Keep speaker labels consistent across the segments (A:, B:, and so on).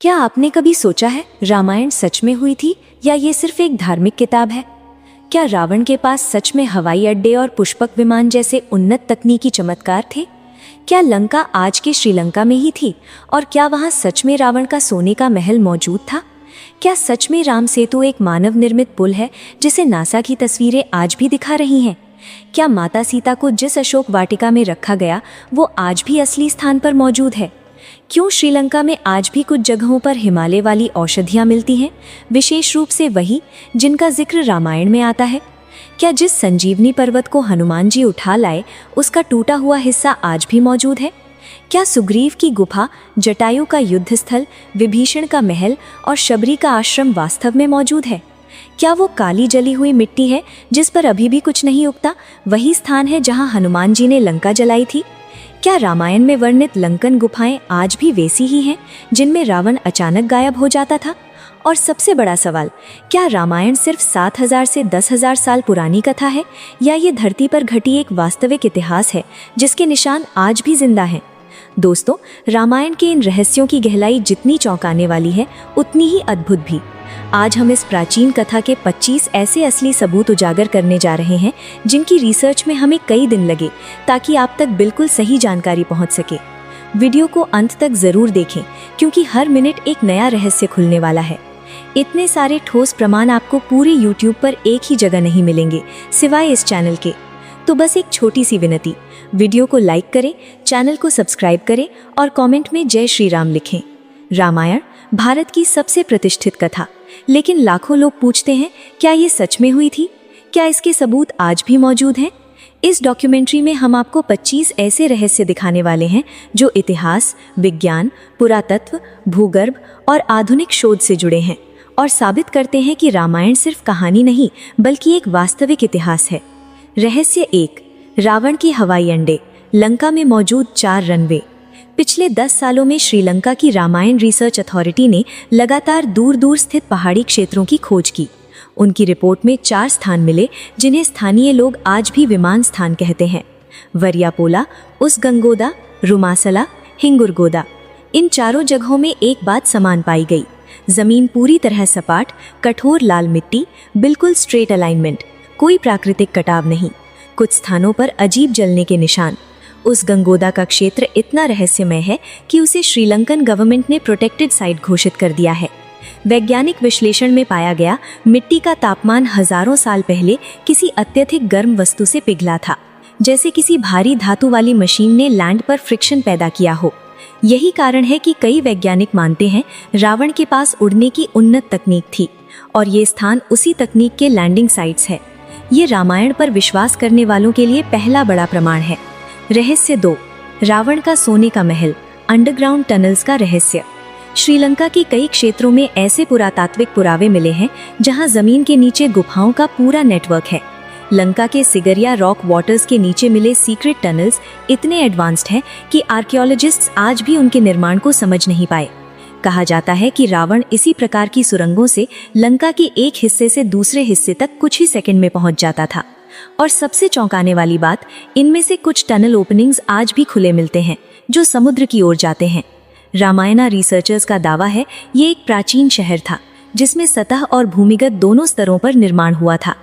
A: क्या आपने कभी सोचा है रामायण सच में हुई थी या ये सिर्फ एक धार्मिक किताब है? क्या रावण के पास सच में हवाई अड्डे और पुष्पक विमान जैसे उन्नत तकनीकी चमत्कार थे? क्या लंका आज के श्रीलंका में ही थी और क्या वहां सच में रावण का सोने का महल मौजूद था? क्या सच में राम सेतु एक मानव निर्मित पुल है जिसे नासा की तस्वीरें आज भी दिखा रही हैं? क्या माता सीता को जिस अशोक वाटिका में रखा गया वो आज भी असली स्थान पर मौजूद है? क्यों श्रीलंका में आज भी कुछ जगहों पर हिमालय वाली औषधियां मिलती हैं, विशेष रूप से वही जिनका जिक्र रामायण में आता है? क्या जिस संजीवनी पर्वत को हनुमान जी उठा लाए उसका टूटा हुआ हिस्सा आज भी मौजूद है? क्या सुग्रीव की गुफा, जटायु का युद्ध स्थल, विभीषण का महल और शबरी का आश्रम वास्तव में मौजूद है? क्या वो काली जली हुई मिट्टी है जिस पर अभी भी कुछ नहीं उगता वही स्थान है जहां हनुमान जी ने लंका जलाई थी? क्या रामायण में वर्णित लंकन गुफाएं आज भी वैसी ही हैं जिनमें रावण अचानक गायब हो जाता था? और सबसे बड़ा सवाल, क्या रामायण सिर्फ 7,000 से 10,000 साल पुरानी कथा है या ये धरती पर घटी एक वास्तविक इतिहास है जिसके निशान आज भी जिंदा हैं? दोस्तों, रामायण के इन रहस्यों की गहराई जितनी चौंकाने वाली है उतनी ही अद्भुत भी। आज हम इस प्राचीन कथा के 25 ऐसे असली सबूत उजागर करने जा रहे हैं जिनकी रिसर्च में हमें कई दिन लगे ताकि आप तक बिल्कुल सही जानकारी पहुंच सके। वीडियो को अंत तक जरूर देखें क्योंकि हर मिनट एक नया रहस्य खुलने वाला है। इतने सारे ठोस प्रमाण आपको पूरे YouTube पर एक ही जगह नहीं मिलेंगे सिवाय इस चैनल के। तो बस एक छोटी सी विनती, वीडियो को लाइक करें, चैनल को सब्सक्राइब करें और कमेंट में जय श्री राम लिखें। रामायण भारत की सबसे प्रतिष्ठित कथा, लेकिन लाखों लोग पूछते हैं क्या ये सच में हुई थी? क्या इसके सबूत आज भी मौजूद हैं? इस डॉक्यूमेंट्री में हम आपको 25 ऐसे रहस्य दिखाने वाले हैं जो इतिहास, विज्ञान, पुरातत्व, भूगर्भ और आधुनिक शोध से जुड़े हैं और साबित करते हैं कि रामायण सिर्फ कहानी नहीं बल्कि एक वास्तविक इतिहास है। रहस्य 1, रावण के हवाई अड्डे, लंका में मौजूद 4 रनवे। पिछले 10 सालों में श्रीलंका की रामायण रिसर्च अथॉरिटी ने लगातार दूर दूर स्थित पहाड़ी क्षेत्रों की खोज की। उनकी रिपोर्ट में 4 स्थान मिले जिन्हें स्थानीय लोग आज भी विमान स्थान कहते हैं: वरियापोला, उसगंगोदा, रुमासला, हिंगुरगोदा। इन चारों जगहों में एक बात समान पाई गई: जमीन पूरी तरह सपाट, कठोर लाल मिट्टी, बिल्कुल स्ट्रेट अलाइनमेंट, कोई प्राकृतिक कटाव नहीं। कुछ स्थानों पर अजीब जलने के निशान। उस गंगोदा का क्षेत्र इतना रहस्यमय है कि उसे श्रीलंकन गवर्नमेंट ने प्रोटेक्टेड साइट घोषित कर दिया है। वैज्ञानिक विश्लेषण में पाया गया मिट्टी का तापमान हजारों साल पहले किसी अत्यधिक गर्म वस्तु से पिघला था, जैसे किसी भारी धातु वाली मशीन ने लैंड पर फ्रिक्शन पैदा किया हो। यही कारण है कि कई वैज्ञानिक मानते हैं रावण के पास उड़ने की उन्नत तकनीक थी और ये स्थान उसी तकनीक के लैंडिंग साइट्स है। ये रामायण पर विश्वास करने वालों के लिए पहला बड़ा प्रमाण है। रहस्य 2, रावण का सोने का महल, अंडरग्राउंड टनल्स का रहस्य। श्रीलंका के कई क्षेत्रों में ऐसे पुरातात्विक पुरावे मिले हैं जहां जमीन के नीचे गुफाओं का पूरा नेटवर्क है। लंका के सिगरिया रॉक वाटर्स के नीचे मिले सीक्रेट टनल्स इतने एडवांस्ड हैं कि आर्कियोलॉजिस्ट्स आज भी उनके निर्माण को समझ नहीं पाए। कहा जाता है कि रावण इसी प्रकार की सुरंगों से लंका के एक हिस्से से दूसरे हिस्से तक कुछ ही सेकंड में पहुंच जाता था। और सबसे चौंकाने वाली बात, इनमें से कुछ टनल ओपनिंग्स आज भी खुले मिलते हैं जो समुद्र की ओर जाते हैं। रामायणा रिसर्चर्स का दावा है ये एक प्राचीन शहर था जिसमें सतह और भूमिगत दोनों स्तरों पर निर्माण हुआ था।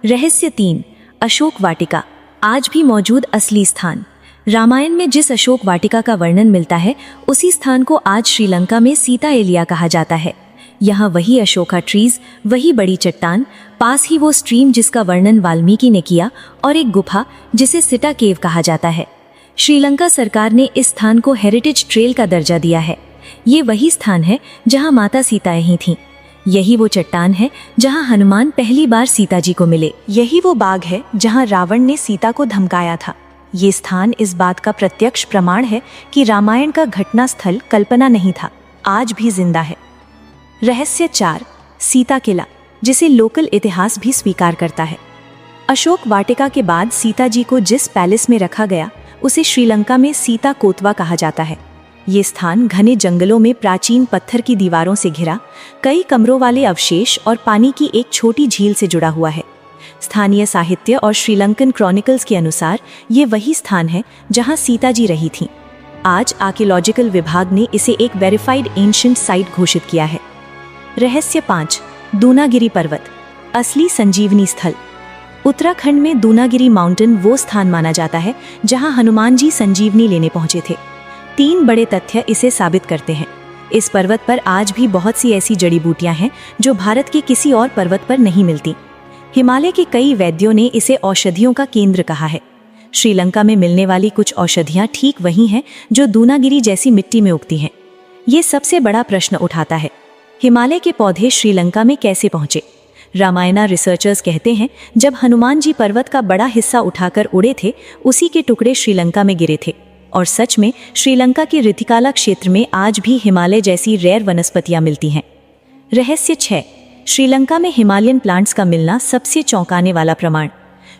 A: रहस्य 3, अशोक वाटिका, आज भी मौजूद असली स्थान। रामायण में जिस अशोक वाटिका का वर्णन मिलता है उसी स्थान को आज श्रीलंका में सीता एलिया कहा जाता है। यहाँ वही अशोका ट्रीज, वही बड़ी चट्टान, पास ही वो स्ट्रीम जिसका वर्णन वाल्मीकि ने किया और एक गुफा जिसे सिटा केव कहा जाता है। श्रीलंका सरकार ने इस स्थान को हेरिटेज ट्रेल का दर्जा दिया है। ये वही स्थान है जहाँ माता सीता ही थीं। यही वो चट्टान है जहाँ हनुमान पहली बार सीता जी को मिले। यही वो बाग है जहाँ रावण ने सीता को धमकाया था। ये स्थान इस बात का प्रत्यक्ष प्रमाण है कि रामायण का घटना स्थल कल्पना नहीं था, आज भी जिंदा है। रहस्य 4, सीता किला, जिसे लोकल इतिहास भी स्वीकार करता है। अशोक वाटिका के बाद सीता जी को जिस पैलेस में रखा गया उसे श्रीलंका में सीता कोतवा कहा जाता है। ये स्थान घने जंगलों में प्राचीन पत्थर की दीवारों से घिरा, कई कमरों वाले अवशेष और पानी की एक छोटी झील से जुड़ा हुआ है। स्थानीय साहित्य और श्रीलंकन क्रॉनिकल्स के अनुसार ये वही स्थान है जहां सीता जी रही थीं। आज आर्कियोलॉजिकल विभाग ने इसे एक वेरीफाइड एंशिएंट साइट घोषित किया है। रहस्य 5, दूनागिरी पर्वत, असली संजीवनी स्थल। उत्तराखंड में दूनागिरी माउंटेन वो स्थान माना जाता है जहां हनुमान जी संजीवनी लेने पहुंचे थे। 3 बड़े तथ्य इसे साबित करते हैं। इस पर्वत पर आज भी बहुत सी ऐसी जड़ी बूटियां हैं जो भारत के किसी और पर्वत पर नहीं मिलती। हिमालय के कई वैद्यों ने इसे औषधियों का केंद्र कहा है। श्रीलंका में मिलने वाली कुछ औषधियां ठीक वही हैं जो दूनागिरी जैसी मिट्टी में उगती हैं। ये सबसे बड़ा प्रश्न उठाता है, हिमालय के पौधे श्रीलंका में कैसे पहुंचे? रामायणा रिसर्चर्स कहते हैं, जब हनुमान जी पर्वत का बड़ा हिस्सा उठाकर उड़े थे, उसी के टुकड़े श्रीलंका में गिरे थे। और सच में श्रीलंका के रितिकाला क्षेत्र में आज भी हिमालय जैसी रेयर वनस्पतियां मिलती हैं। रहस्य 6, श्रीलंका में हिमालयन प्लांट्स का मिलना सबसे चौंकाने वाला प्रमाण।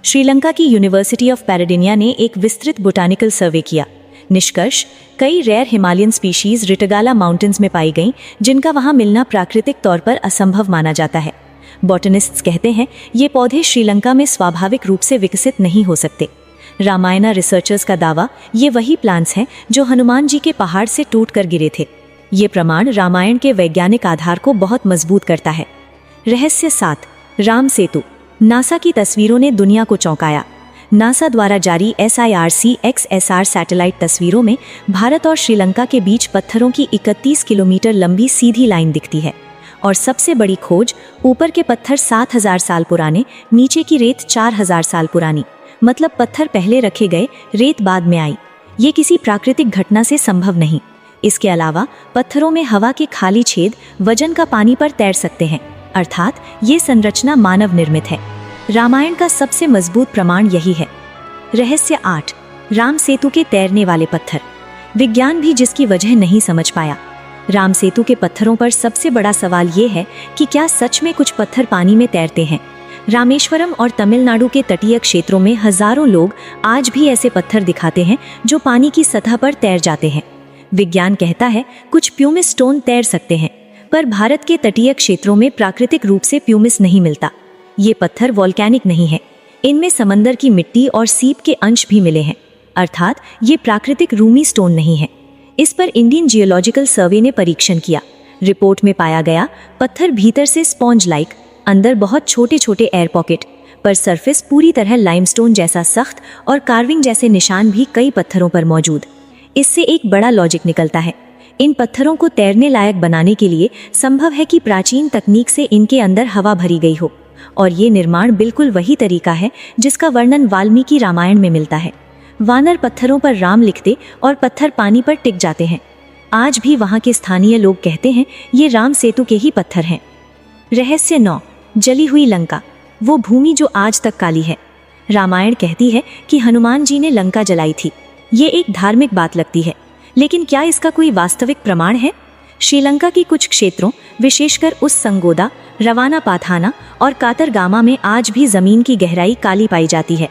A: श्रीलंका की यूनिवर्सिटी ऑफ पैराडिनिया ने एक विस्तृत बोटानिकल सर्वे किया। निष्कर्ष, कई रेयर हिमालयन स्पीशीज रिटगाला माउंटेन्स में पाई गईं, जिनका वहां मिलना प्राकृतिक तौर पर असंभव माना जाता है। बॉटनिस्ट्स कहते हैं, ये पौधे श्रीलंका में स्वाभाविक रूप से विकसित नहीं हो सकते। रामायणा रिसर्चर्स का दावा, ये वही प्लांट्स हैं जो हनुमान जी के पहाड़ से टूटकर गिरे थे। ये प्रमाण रामायण के वैज्ञानिक आधार को बहुत मजबूत करता है। रहस्य 7, राम सेतु, नासा की तस्वीरों ने दुनिया को चौंकाया। नासा द्वारा जारी SIRC-XSR सैटेलाइट तस्वीरों में भारत और श्रीलंका के बीच पत्थरों की 31 किलोमीटर लंबी सीधी लाइन दिखती है। और सबसे बड़ी खोज, ऊपर के पत्थर 7000 साल पुराने, नीचे की रेत 4000 साल पुरानी। मतलब पत्थर पहले रखे गए, रेत बाद में आई। ये किसी प्राकृतिक घटना से संभव नहीं। इसके अलावा पत्थरों में हवा के खाली छेद वजन का पानी पर तैर सकते हैं, अर्थात ये संरचना मानव निर्मित है। रामायण का सबसे मजबूत प्रमाण यही है। रहस्य 8, राम सेतु के तैरने वाले पत्थर। विज्ञान भी जिसकी वजह नहीं समझ पाया। राम सेतु के पत्थरों पर सबसे बड़ा सवाल ये है कि क्या सच में कुछ पत्थर पानी में तैरते हैं? रामेश्वरम और तमिलनाडु के तटीय क्षेत्रों में हजारों लोग आज भी ऐसे पत्थर दिखाते हैं जो पानी की सतह पर तैर जाते हैं। विज्ञान कहता है कुछ प्यूमिस स्टोन तैर सकते हैं, पर भारत के तटीय क्षेत्रों में प्राकृतिक रूप से प्यूमिस नहीं मिलता। ये पत्थर वोल्केनिक नहीं है, इनमें समंदर की मिट्टी और सीप के अंश भी मिले हैं, अर्थात ये प्राकृतिक रूमी स्टोन नहीं है। इस पर इंडियन जियोलॉजिकल सर्वे ने परीक्षण किया। रिपोर्ट में पाया गया, पत्थर भीतर से स्पॉन्ज लाइक, अंदर बहुत छोटे छोटे एयर पॉकेट, पर सरफेस पूरी तरह लाइमस्टोन जैसा सख्त और कार्विंग जैसे निशान भी कई पत्थरों पर मौजूद। इससे एक बड़ा लॉजिक निकलता है, इन पत्थरों को तैरने लायक बनाने के लिए संभव है कि प्राचीन तकनीक से इनके अंदर हवा भरी गई हो, और ये निर्माण बिल्कुल वही तरीका है जिसका वर्णन वाल्मीकि रामायण में मिलता है। वानर पत्थरों पर राम लिखते और पत्थर पानी पर टिक जाते हैं। आज भी वहाँ के स्थानीय लोग कहते हैं ये राम सेतु के ही पत्थर हैं। रहस्य 9, जली हुई लंका, वो भूमि जो आज तक काली है। रामायण कहती है कि हनुमान जी ने लंका जलाई थी। ये एक धार्मिक बात लगती है, लेकिन क्या इसका कोई वास्तविक प्रमाण है? श्रीलंका के कुछ क्षेत्रों, विशेषकर उस संगोदा, रवाना पाथाना और कातरगामा में आज भी जमीन की गहराई काली पाई जाती है।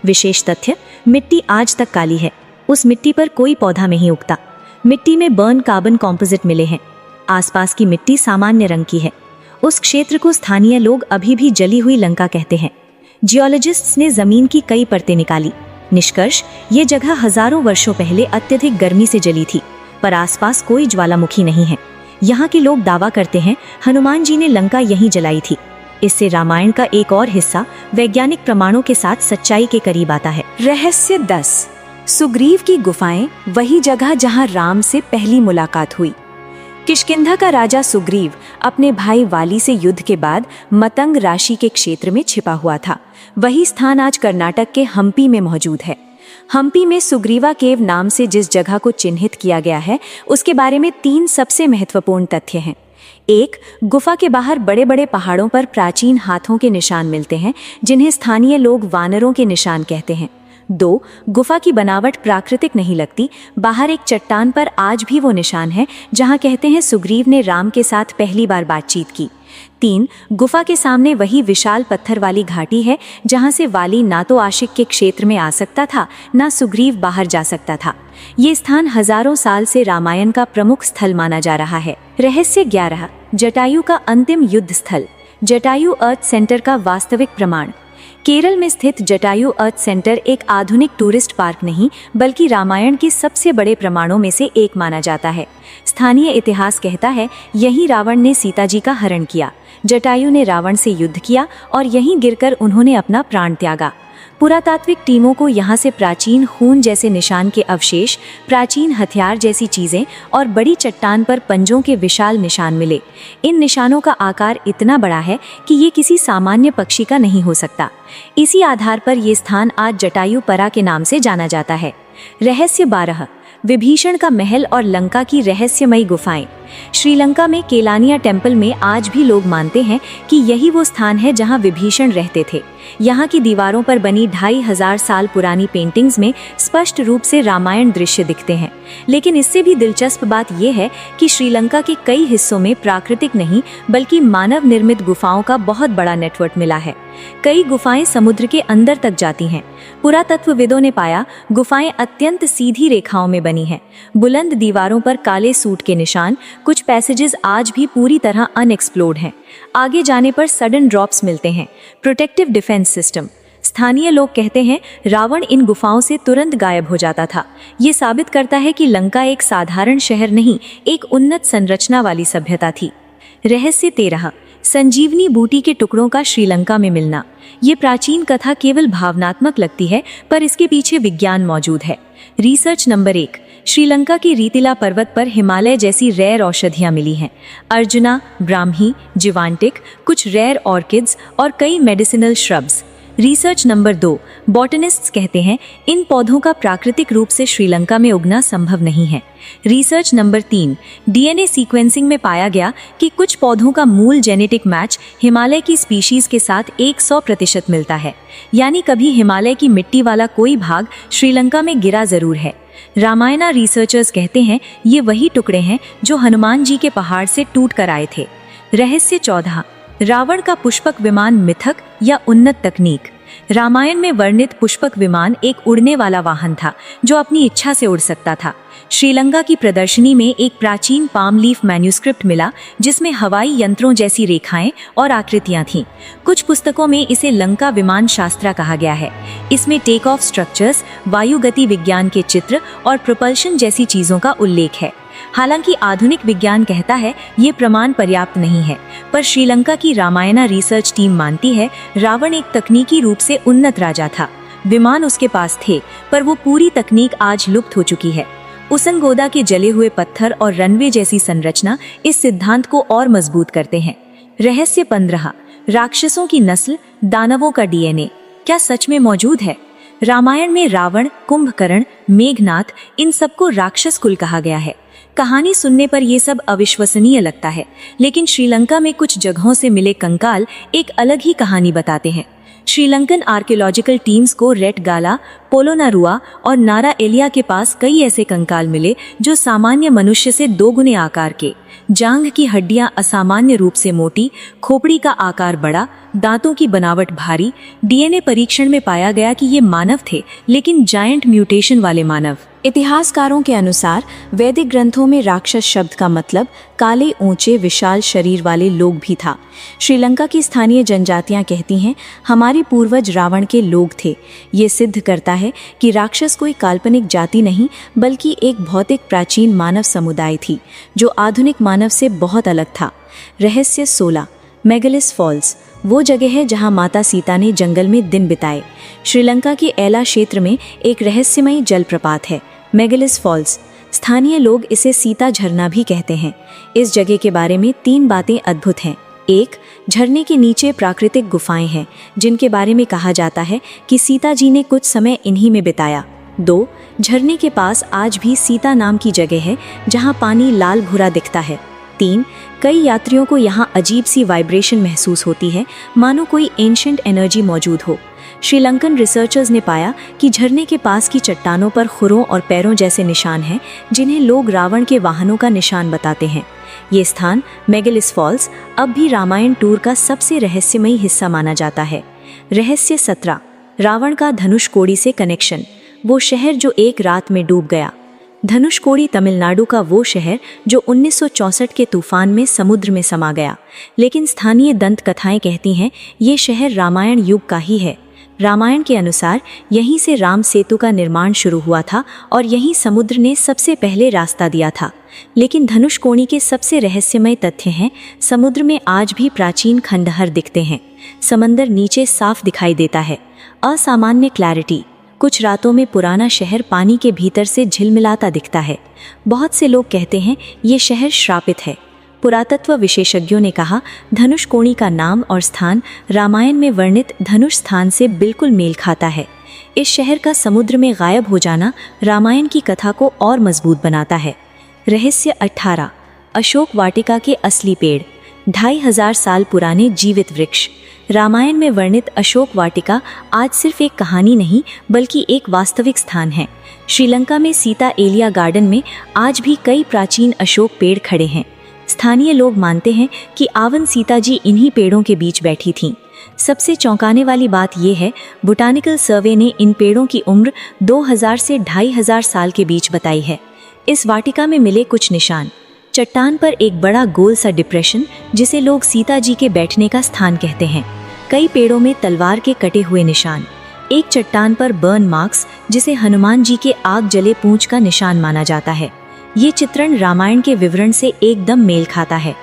A: विशेष तथ्य, मिट्टी आज तक काली है। उस मिट्टी पर कोई पौधा नहीं उगता। मिट्टी में बर्न कार्बन कॉम्पोजिट मिले हैं। आसपास की मिट्टी सामान्य रंग की है। उस क्षेत्र को स्थानीय लोग अभी भी जली हुई लंका कहते हैं। जियोलॉजिस्ट्स ने जमीन की कई परतें निकाली। निष्कर्ष, ये जगह हजारों वर्षों पहले अत्यधिक गर्मी से जली थी, पर आसपास कोई ज्वालामुखी नहीं है। यहाँ के लोग दावा करते हैं हनुमान जी ने लंका यहीं जलाई थी। इससे रामायण का एक और हिस्सा वैज्ञानिक प्रमाणों के साथ सच्चाई के करीब आता है। रहस्य 10, सुग्रीव की गुफाएं, वही जगह जहां राम से पहली मुलाकात हुई। किष्किंधा का राजा सुग्रीव अपने भाई वाली से युद्ध के बाद मतंग राशि के क्षेत्र में छिपा हुआ था। वही स्थान आज कर्नाटक के हम्पी में मौजूद है। हम्पी में सुग्रीवा केव नाम से जिस जगह को चिन्हित किया गया है, उसके बारे में 3 सबसे महत्वपूर्ण तथ्य हैं। 1, गुफा के बाहर बड़े बड़े पहाड़ों पर प्राचीन हाथों के निशान मिलते हैं, जिन्हें स्थानीय लोग वानरों के निशान कहते हैं। 2, गुफा की बनावट प्राकृतिक नहीं लगती। बाहर एक चट्टान पर आज भी वो निशान है जहां कहते हैं सुग्रीव ने राम के साथ पहली बार बातचीत की। 3, गुफा के सामने वही विशाल पत्थर वाली घाटी है जहां से वाली ना तो आशिक के क्षेत्र में आ सकता था, ना सुग्रीव बाहर जा सकता था। ये स्थान हजारों साल से रामायण का प्रमुख स्थल माना जा रहा है। रहस्य 11, जटायु का अंतिम युद्ध स्थल, जटायु अर्थ सेंटर का वास्तविक प्रमाण। केरल में स्थित जटायु अर्थ सेंटर एक आधुनिक टूरिस्ट पार्क नहीं बल्कि रामायण के सबसे बड़े प्रमाणों में से एक माना जाता है। स्थानीय इतिहास कहता है यहीं रावण ने सीता जी का हरण किया, जटायु ने रावण से युद्ध किया और यहीं गिरकर उन्होंने अपना प्राण त्यागा। पुरातात्विक टीमों को यहाँ से प्राचीन खून जैसे निशान के अवशेष, प्राचीन हथियार जैसी चीजें और बड़ी चट्टान पर पंजों के विशाल निशान मिले। इन निशानों का आकार इतना बड़ा है कि ये किसी सामान्य पक्षी का नहीं हो सकता। इसी आधार पर ये स्थान आज जटायु परा के नाम से जाना जाता है। रहस्य 12, विभीषण का महल और लंका की रहस्यमयी गुफाएं। श्रीलंका में केलानिया टेम्पल में आज भी लोग मानते हैं कि यही वो स्थान है जहां विभीषण रहते थे। यहाँ की दीवारों पर बनी 2500 साल पुरानी पेंटिंग्स में स्पष्ट रूप से रामायण दृश्य दिखते हैं। लेकिन इससे भी दिलचस्प बात यह है कि श्रीलंका के कई हिस्सों में प्राकृतिक नहीं बल्कि मानव निर्मित गुफाओं का बहुत बड़ा नेटवर्क मिला है। कई गुफाएं समुद्र के अंदर तक जाती हैं। पुरातत्वविदों ने पाया गुफाएं अत्यंत सीधी रेखाओं में बनी हैं। बुलंद दीवारों पर काले सूट के निशान, कुछ पैसेजेस आज भी पूरी तरह अनएक्सप्लोर्ड हैं। आगे जाने पर सडन ड्रॉप्स मिलते हैं। Protective defence system. स्थानीय लोग कहते हैं रावण इन गुफाओं से तुरंत गायब हो जाता था। ये साबित करता है कि लंका एक साधारण शहर नहीं, एक उन्नत संरचना वाली सभ्यता थी। रहस्य 13, संजीवनी बूटी के टुकड़ों का श्रीलंका में मिलना। ये प्राचीन कथा केवल भावनात्मक लगती है पर इसके पीछे विज्ञान मौजूद है। रिसर्च नंबर 1, श्रीलंका के रीतिला पर्वत पर हिमालय जैसी रेयर औषधियां मिली हैं। अर्जुना, ब्राह्मी, जिवांटिक, कुछ रेयर ऑर्किड्स और कई मेडिसिनल श्रब्स। रिसर्च नंबर 2, बॉटनिस्ट्स कहते हैं इन पौधों का प्राकृतिक रूप से श्रीलंका में उगना संभव नहीं है। रिसर्च नंबर 3, डीएनए सीक्वेंसिंग में पाया गया कि कुछ पौधों का मूल जेनेटिक मैच हिमालय की स्पीशीज के साथ 100% मिलता है। यानी कभी हिमालय की मिट्टी वाला कोई भाग श्रीलंका में गिरा जरूर है। रामायणा रिसर्चर्स कहते हैं ये वही टुकड़े हैं जो हनुमान जी के पहाड़ से टूट कर आए थे। रहस्य 14, रावण का पुष्पक विमान मिथक या उन्नत तकनीक। रामायण में वर्णित पुष्पक विमान एक उड़ने वाला वाहन था जो अपनी इच्छा से उड़ सकता था। श्रीलंका की प्रदर्शनी में एक प्राचीन पाम लीफ मैन्युस्क्रिप्ट मिला जिसमें हवाई यंत्रों जैसी रेखाएं और आकृतियां थीं। कुछ पुस्तकों में इसे लंका विमान शास्त्रा कहा गया है। इसमें टेक ऑफ स्ट्रक्चर्स, वायुगति विज्ञान के चित्र और प्रोपल्शन जैसी चीजों का उल्लेख है। हालांकि आधुनिक विज्ञान कहता है ये प्रमाण पर्याप्त नहीं है, पर श्रीलंका की रामायणा रिसर्च टीम मानती है रावण एक तकनीकी रूप से उन्नत राजा था। विमान उसके पास थे पर वो पूरी तकनीक आज लुप्त हो चुकी है। उसनगोदा के जले हुए पत्थर और रनवे जैसी संरचना इस सिद्धांत को और मजबूत करते हैं। रहस्य 15, राक्षसों की नस्ल, दानवों का डीएनए क्या सच में मौजूद है? रामायण में रावण, कुंभकर्ण, मेघनाथ इन सबको राक्षस कुल कहा गया है। कहानी सुनने पर यह सब अविश्वसनीय लगता है, लेकिन श्रीलंका में कुछ जगहों से मिले कंकाल एक अलग ही कहानी बताते हैं। श्रीलंकन आर्कियोलॉजिकल टीम्स को रेट गाला, पोलोनारुआ और नारा एलिया के पास कई ऐसे कंकाल मिले जो सामान्य मनुष्य से 2 गुने आकार के। जांघ की हड्डियां असामान्य रूप से मोटी, खोपड़ी का आकार बड़ा, दांतों की बनावट भारी। डीएनए परीक्षण में पाया गया कि ये मानव थे, लेकिन जायंट म्यूटेशन वाले मानव। इतिहासकारों के अनुसार वैदिक ग्रंथों में राक्षस शब्द का मतलब काले, ऊंचे, विशाल शरीर वाले लोग भी था। श्रीलंका की स्थानीय जनजातियां कहती हैं हमारे पूर्वज रावण के लोग थे। ये सिद्ध करता है कि राक्षस कोई काल्पनिक जाति नहीं बल्कि एक भौतिक प्राचीन मानव समुदाय थी जो आधुनिक मानव से बहुत अलग था। रहस्य 16, मेगलिस फॉल्स वो जगह है जहां माता सीता ने जंगल में दिन बिताए। श्रीलंका के एला क्षेत्र में एक रहस्यमयी जलप्रपात है, मेगलिस फॉल्स। स्थानीय लोग इसे सीता झरना भी कहते हैं। इस जगह के बारे में 3 बातें अद्भुत हैं। 1, झरने के नीचे प्राकृतिक गुफाएं हैं जिनके बारे में कहा जाता है कि सीता जी ने कुछ समय इन्हीं में बिताया। 2, झरने के पास आज भी सीता नाम की जगह है जहां पानी लाल भूरा दिखता है। 3, कई यात्रियों को यहाँ अजीब सी वाइब्रेशन महसूस होती है, मानो कोई एंशिएंट एनर्जी मौजूद हो। श्रीलंकन रिसर्चर्स ने पाया कि झरने के पास की चट्टानों पर खुरों और पैरों जैसे निशान हैं जिन्हें लोग रावण के वाहनों का निशान बताते हैं। ये स्थान मेगलिस फॉल्स अब भी रामायण टूर का सबसे रहस्यमयी हिस्सा माना जाता है। रहस्य 17, रावण का धनुषकोडी से कनेक्शन, वो शहर जो एक रात में डूब गया। धनुषकोडी तमिलनाडु का वो शहर जो 1964 के तूफान में समुद्र में समा गया, लेकिन स्थानीय दंत कथाएं कहती हैं ये शहर रामायण युग का ही है। रामायण के अनुसार यहीं से राम सेतु का निर्माण शुरू हुआ था और यहीं समुद्र ने सबसे पहले रास्ता दिया था। लेकिन धनुषकोडी के सबसे रहस्यमय तथ्य हैं, समुद्र में आज भी प्राचीन खंडहर दिखते हैं। समंदर नीचे साफ दिखाई देता है, असामान्य क्लैरिटी। कुछ रातों में पुराना शहर पानी के भीतर से झिलमिलाता दिखता है। बहुत से लोग कहते हैं ये शहर श्रापित है। पुरातत्व विशेषज्ञों ने कहा धनुषकोडी का नाम और स्थान रामायण में वर्णित धनुष स्थान से बिल्कुल मेल खाता है। इस शहर का समुद्र में गायब हो जाना रामायण की कथा को और मजबूत बनाता है। रहस्य 18, अशोक वाटिका के असली पेड़। 2500 साल पुराने जीवित वृक्ष। रामायण में वर्णित अशोक वाटिका आज सिर्फ एक कहानी नहीं बल्कि एक वास्तविक स्थान है। श्रीलंका में सीता एलिया गार्डन में आज भी कई प्राचीन अशोक पेड़ खड़े हैं। स्थानीय लोग मानते हैं कि आवन सीता जी इन्हीं पेड़ों के बीच बैठी थीं। सबसे चौंकाने वाली बात यह है, बोटानिकल सर्वे ने इन पेड़ों की उम्र 2000 से 2500 साल के बीच बताई है। इस वाटिका में मिले कुछ निशान। चट्टान पर एक बड़ा गोल सा डिप्रेशन जिसे लोग सीता जी के बैठने का स्थान कहते हैं। कई पेड़ों में तलवार के कटे हुए निशान। एक चट्टान पर बर्न मार्क्स जिसे हनुमान जी के आग जले पूंछ का निशान माना जाता है। ये चित्रण रामायण के विवरण से एकदम मेल खाता है।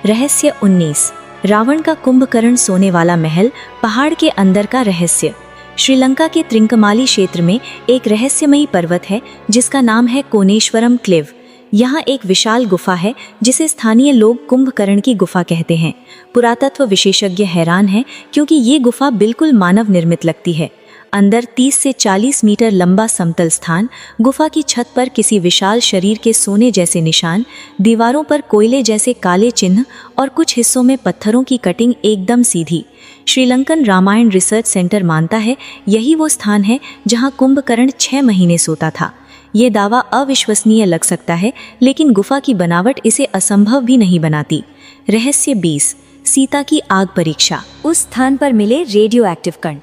A: रहस्य 19, रावण का कुंभकर्ण सोने वाला महल, पहाड़ के अंदर का रहस्य। श्रीलंका के त्रिंकमाली क्षेत्र में एक रहस्यमयी पर्वत है जिसका नाम है कोनेश्वरम क्लिव। यहाँ एक विशाल गुफा है जिसे स्थानीय लोग कुंभकर्ण की गुफा कहते हैं। पुरातत्व विशेषज्ञ हैरान हैं क्योंकि ये गुफा बिल्कुल मानव निर्मित लगती है। अंदर 30 से 40 मीटर लंबा समतल स्थान, गुफा की छत पर किसी विशाल शरीर के सोने जैसे निशान, दीवारों पर कोयले जैसे काले चिन्ह और कुछ हिस्सों में पत्थरों की कटिंग एकदम सीधी। श्रीलंकन रामायण रिसर्च सेंटर मानता है यही वो स्थान है जहां कुंभकर्ण 6 महीने सोता था। ये दावा अविश्वसनीय लग सकता है लेकिन गुफा की बनावट इसे असंभव भी नहीं बनाती। रहस्य 20, सीता की आग परीक्षा। उस स्थान पर मिले रेडियो एक्टिव कण।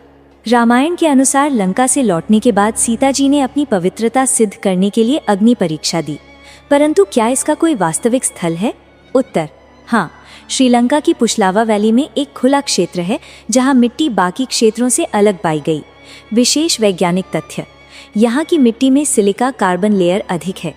A: रामायण के अनुसार लंका से लौटने के बाद सीता जी ने अपनी पवित्रता सिद्ध करने के लिए अग्नि परीक्षा दी, परंतु क्या इसका कोई वास्तविक स्थल है? उत्तर हाँ, श्रीलंका की पुशलावा वैली में एक खुला क्षेत्र है जहां मिट्टी बाकी क्षेत्रों से अलग पाई गई। विशेष वैज्ञानिक तथ्य, यहाँ की मिट्टी में सिलिका कार्बन लेयर अधिक है।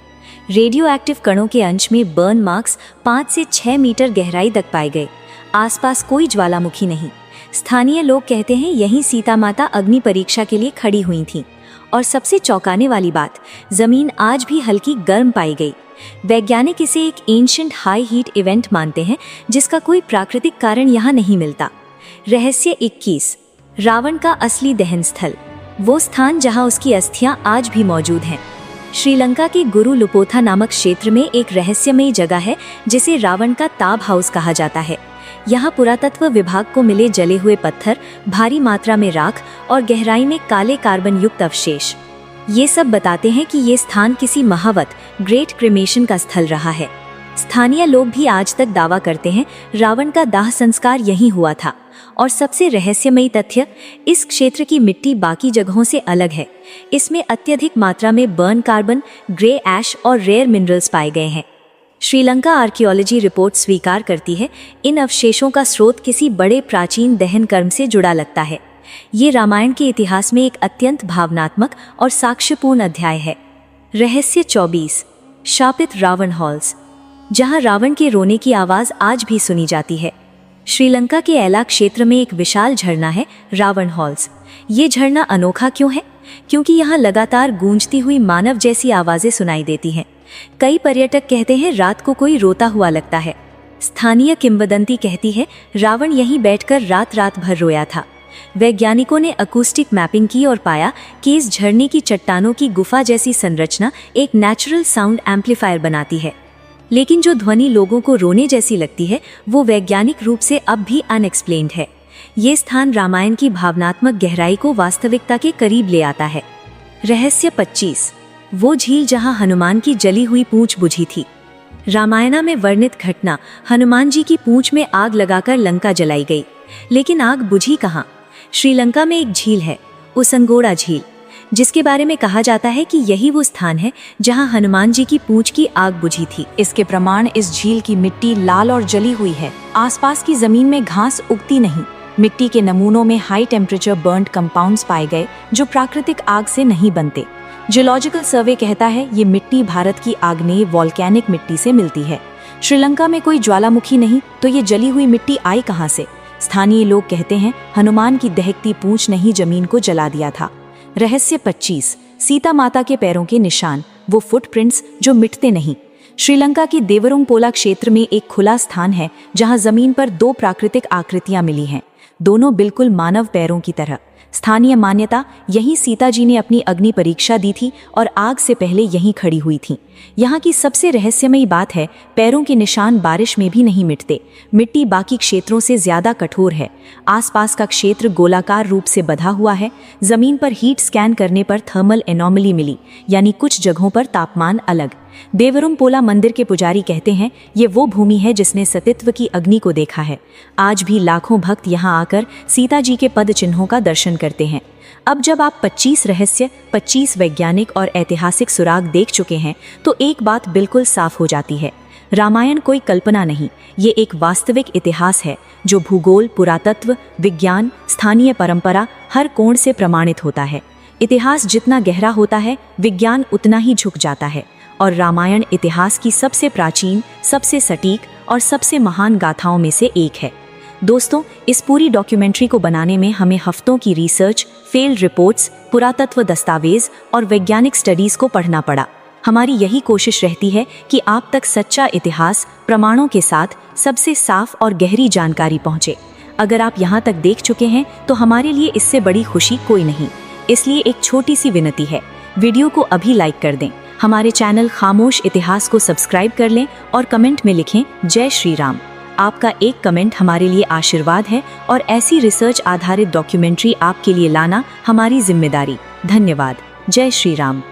A: रेडियो एक्टिव कणों के अंश में बर्न मार्क्स 5 से 6 मीटर गहराई तक पाए गए। आसपास कोई ज्वालामुखी नहीं। स्थानीय लोग कहते हैं यहीं सीता माता अग्नि परीक्षा के लिए खड़ी हुई थीं। और सबसे चौंकाने वाली बात, जमीन आज भी हल्की गर्म पाई गई। वैज्ञानिक इसे एक एंशिएंट हाई हीट इवेंट मानते हैं जिसका कोई प्राकृतिक कारण यहाँ नहीं मिलता। रहस्य 21, रावण का असली दहन स्थल, वो स्थान जहाँ उसकी अस्थियां आज भी मौजूद हैं। श्रीलंका के गुरु लुपोथा नामक क्षेत्र में एक रहस्यमयी जगह है जिसे रावण का ताब हाउस कहा जाता है। यहाँ पुरातत्व विभाग को मिले जले हुए पत्थर, भारी मात्रा में राख और गहराई में काले कार्बन युक्त अवशेष, ये सब बताते हैं कि ये स्थान किसी महावत ग्रेट क्रिमेशन का स्थल रहा है। स्थानीय लोग भी आज तक दावा करते हैं रावण का दाह संस्कार यहीं हुआ था। और सबसे रहस्यमयी तथ्य, इस क्षेत्र की मिट्टी बाकी जगहों से अलग है। इसमें अत्यधिक मात्रा में बर्न कार्बन, ग्रे ऐश और रेयर मिनरल्स पाए गए हैं। श्रीलंका आर्कियोलॉजी रिपोर्ट स्वीकार करती है इन अवशेषों का स्रोत किसी बड़े प्राचीन दहन कर्म से जुड़ा लगता है। ये रामायण के इतिहास में एक अत्यंत भावनात्मक और साक्ष्यपूर्ण अध्याय है। रहस्य 24, शापित रावण हॉल्स, जहां रावण के रोने की आवाज आज भी सुनी जाती है। श्रीलंका के एला क्षेत्र में एक विशाल झरना है, रावण हॉल्स। ये झरना अनोखा क्यों है? क्योंकि यहाँ लगातार गूंजती हुई मानव जैसी आवाजें सुनाई देती हैं। कई पर्यटक कहते हैं रात को कोई रोता हुआ लगता है। स्थानीय किंवदंती कहती है रावण यहीं बैठकर रात रात भर रोया था। वैज्ञानिकों ने अकूस्टिक मैपिंग की और पाया कि इस झरने की चट्टानों की गुफा जैसी संरचना एक नेचुरल साउंड एम्पलीफायर बनाती है। लेकिन जो ध्वनि लोगों को रोने जैसी लगती है वो वैज्ञानिक रूप से अब भी अनएक्सप्लेन्ड है। ये स्थान रामायण की भावनात्मक गहराई को वास्तविकता के करीब ले आता है। रहस्य 25, वो झील जहां हनुमान की जली हुई पूंछ बुझी थी। रामायण में वर्णित घटना, हनुमान जी की पूंछ में आग लगाकर लंका जलाई गई, लेकिन आग बुझी कहाँ? श्रीलंका में एक झील है, उसंगोड़ा झील, जिसके बारे में कहा जाता है कि यही वो स्थान है जहां हनुमान जी की पूंछ की आग बुझी थी। इसके प्रमाण, इस झील की मिट्टी लाल और जली हुई है। आसपास की जमीन में घास उगती नहीं। मिट्टी के नमूनों में हाई टेम्परेचर बर्न्ड कंपाउंड्स पाए गए जो प्राकृतिक आग से नहीं बनते। जियोलॉजिकल सर्वे कहता है ये मिट्टी भारत की आग्नेय वॉल्केनिक मिट्टी से मिलती है। श्रीलंका में कोई ज्वालामुखी नहीं तो ये जली हुई मिट्टी आई कहाँ से? स्थानीय लोग कहते हैं हनुमान की दहकती पूंछ ने ही जमीन को जला दिया था। रहस्य 25, सीता माता के पैरों के निशान, वो फुटप्रिंट्स जो मिटते नहीं। श्रीलंका की देवरुंगपोला क्षेत्र में एक खुला स्थान है जहां जमीन पर 2 प्राकृतिक आकृतियां मिली हैं, दोनों बिल्कुल मानव पैरों की तरह। स्थानीय मान्यता, यहीं सीता जी ने अपनी अग्नि परीक्षा दी थी और आग से पहले यहीं खड़ी हुई थीं। यहाँ की सबसे रहस्यमयी बात है, पैरों के निशान बारिश में भी नहीं मिटते। मिट्टी बाकी क्षेत्रों से ज्यादा कठोर है। आसपास का क्षेत्र गोलाकार रूप से बंधा हुआ है। जमीन पर हीट स्कैन करने पर थर्मल एनोमली मिली, यानी कुछ जगहों पर तापमान अलग। देवरुंगपोला मंदिर के पुजारी कहते हैं ये वो भूमि है जिसने सतीत्व की अग्नि को देखा है। आज भी लाखों भक्त यहाँ आकर सीता जी के पद चिन्हों का दर्शन करते हैं। अब जब आप 25 रहस्य, 25 वैज्ञानिक और ऐतिहासिक सुराग देख चुके हैं तो एक बात बिल्कुल साफ हो जाती है, रामायण कोई कल्पना नहीं, ये एक वास्तविक इतिहास है जो भूगोल, पुरातत्व, विज्ञान, स्थानीय परंपरा हर कोण से प्रमाणित होता है। इतिहास जितना गहरा होता है, विज्ञान उतना ही झुक जाता है और रामायण इतिहास की सबसे प्राचीन, सबसे सटीक और सबसे महान गाथाओं में से एक है। दोस्तों, इस पूरी डॉक्यूमेंट्री को बनाने में हमें हफ्तों की रिसर्च, फील्ड रिपोर्ट्स, पुरातत्व दस्तावेज और वैज्ञानिक स्टडीज को पढ़ना पड़ा। हमारी यही कोशिश रहती है कि आप तक सच्चा इतिहास प्रमाणों के साथ सबसे साफ और गहरी जानकारी पहुंचे। अगर आप यहाँ तक देख चुके हैं तो हमारे लिए इससे बड़ी खुशी कोई नहीं। इसलिए एक छोटी सी विनती है, वीडियो को अभी लाइक कर दें, हमारे चैनल खामोश इतिहास को सब्सक्राइब कर लें और कमेंट में लिखें जय श्री राम। आपका एक कमेंट हमारे लिए आशीर्वाद है और ऐसी रिसर्च आधारित डॉक्यूमेंट्री आपके लिए लाना हमारी जिम्मेदारी। धन्यवाद। जय श्री राम।